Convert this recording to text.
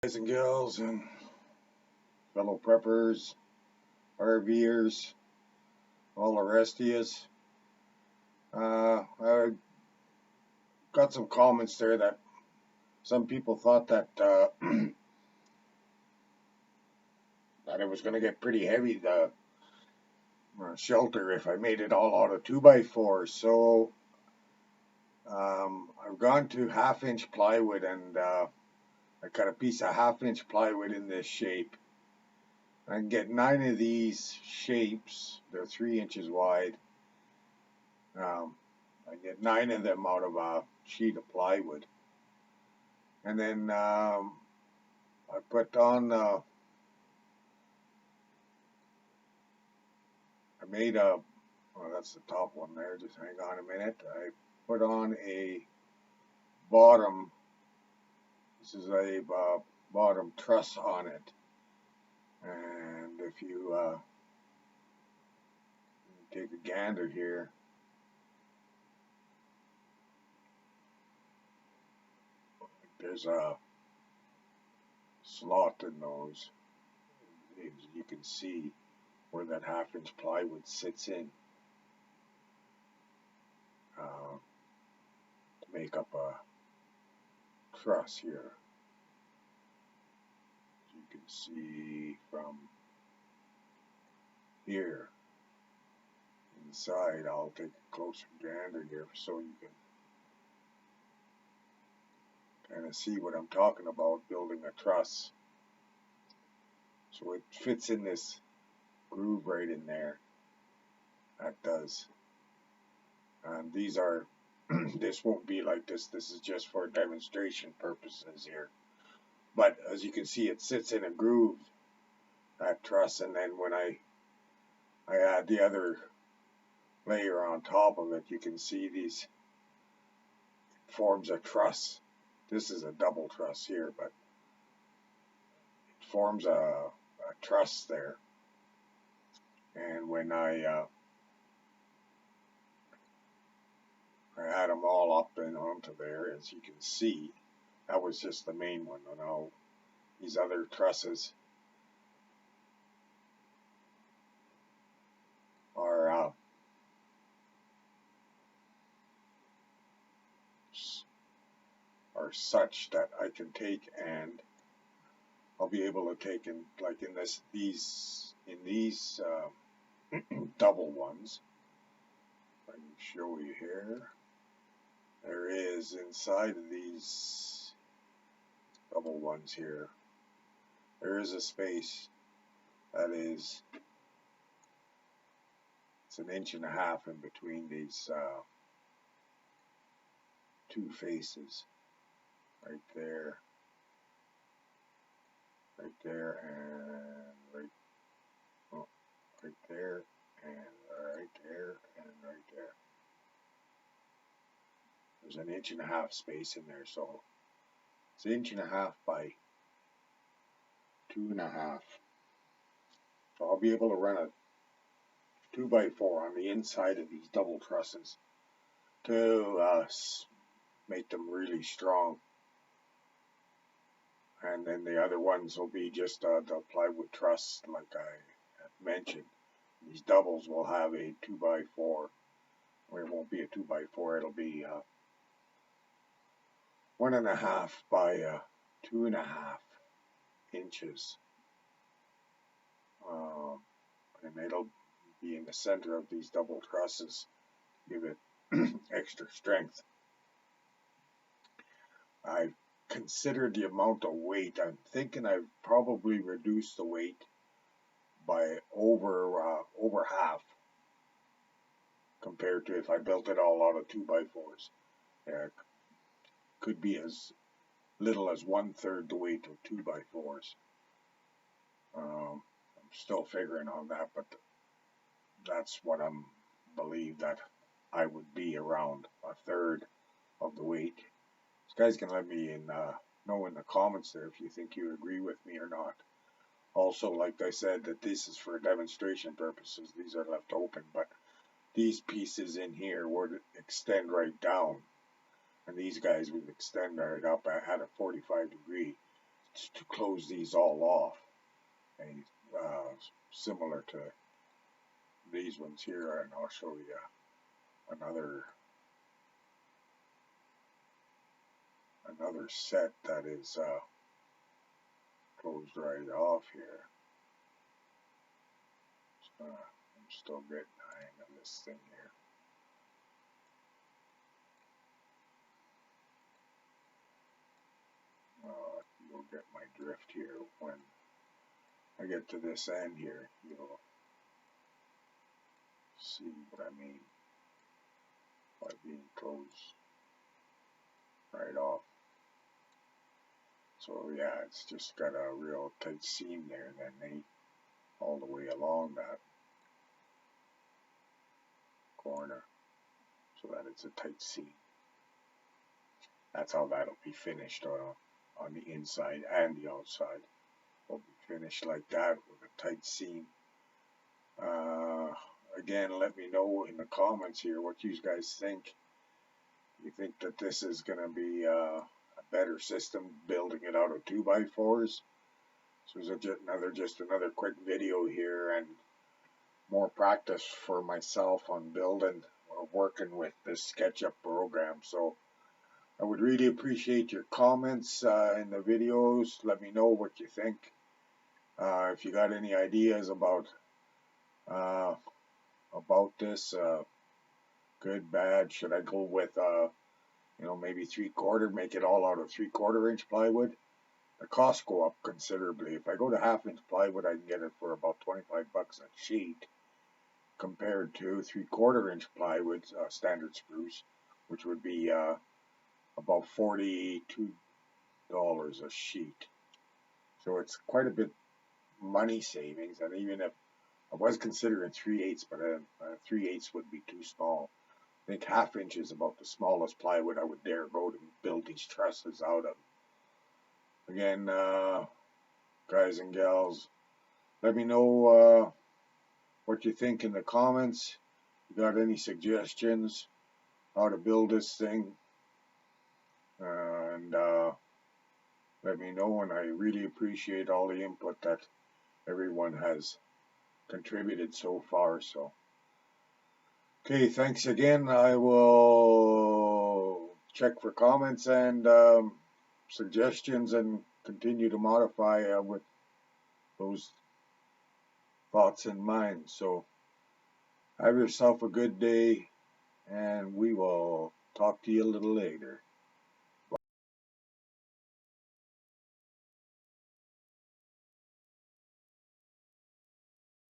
Guys and gals and fellow preppers, RVers, all the rest of yous. I got some comments there that some people thought that that it was going to get pretty heavy, the shelter, if I made it all out of 2x4. So I've gone to 1/2-inch plywood, and I cut a piece of 1/2-inch plywood in this shape. I can get 9 of these shapes. They're 3 inches wide. I get 9 of them out of a sheet of plywood, and then I put on. I made a. Well, that's the top one there. Just hang on a minute. I put on a bottom. This is a bottom truss on it, and if you take a gander here. There's a slot in those, as you can see, where that 1/2-inch plywood sits in to make up a truss here. As you can see from here inside, I'll take a closer gander here so you can kind of see what I'm talking about, building a truss. So it fits in this groove right in there. That does. And these are, this won't be like this. This is just for demonstration purposes here. But as you can see, it sits in a groove, that truss. And then when I add the other layer on top of it, you can see these, it forms a truss. This is a double truss here, but it forms a truss there. And when I add them all up and onto there, as you can see, that was just the main one. Now these other trusses are such that I can take, and I'll be able to take in, like in these double ones. I can show you here. There is inside of these double ones here, there is a space that is, it's 1.5 inches in between these two faces, right there, and right there, and right there, and right there. There's 1.5 inches space in there, so it's 1.5 inches by 2.5. So I'll be able to run a 2x4 on the inside of these double trusses to make them really strong. And then the other ones will be just the plywood truss, like I mentioned. These doubles will have a 2x4, or it won't be a 2x4, it'll be 1.5 by 2.5 inches. And it'll be in the center of these double trusses, give it extra strength. I've considered the amount of weight. I'm thinking I've probably reduced the weight by over half compared to if I built it all out of 2x4s. Could be as little as 1/3 the weight of 2x4s. I'm still figuring on that, but that's what I'm believe that I would be, around 1/3 of the weight. You guys can let me know in the comments there if you think you agree with me or not. Also, like I said, that this is for demonstration purposes. These are left open, but these pieces in here would extend right down, and these guys would extend right up at a 45 degree. to close these all off, and similar to these ones here, and I'll show you another set that is closed right off here. I'm still getting the hang of this thing here. You'll get my drift here. When I get to this end here, you'll see what I mean by being closed right off. So yeah, it's just got a real tight seam there, and then they all the way along that corner, so that it's a tight seam. That's how that'll be finished on the inside and the outside. Will be finished like that with a tight seam. Again, let me know in the comments here what you guys think. You think that this is going to be a better system, building it out of 2x4s? So just another quick video here, and more practice for myself on building or working with this SketchUp program. So I would really appreciate your comments in the videos. Let me know what you think. If you got any ideas about this, good, bad, should I go with maybe 3/4, make it all out of 3/4 inch plywood? The costs go up considerably. If I go to 1/2 inch plywood, I can get it for about 25 bucks a sheet, compared to 3/4 inch plywood, standard spruce, which would be about $42 a sheet. So it's quite a bit money savings. And even if I was considering 3/8, but 3/8 would be too small. I think 1/2 inch is about the smallest plywood I would dare go to build these trusses out of. Again, guys and gals, let me know what you think in the comments. If you got any suggestions how to build this thing, and let me know. And I really appreciate all the input that everyone has contributed so far. So okay, thanks again. I will check for comments and suggestions, and continue to modify with those thoughts in mind. So have yourself a good day, and we will talk to you a little later.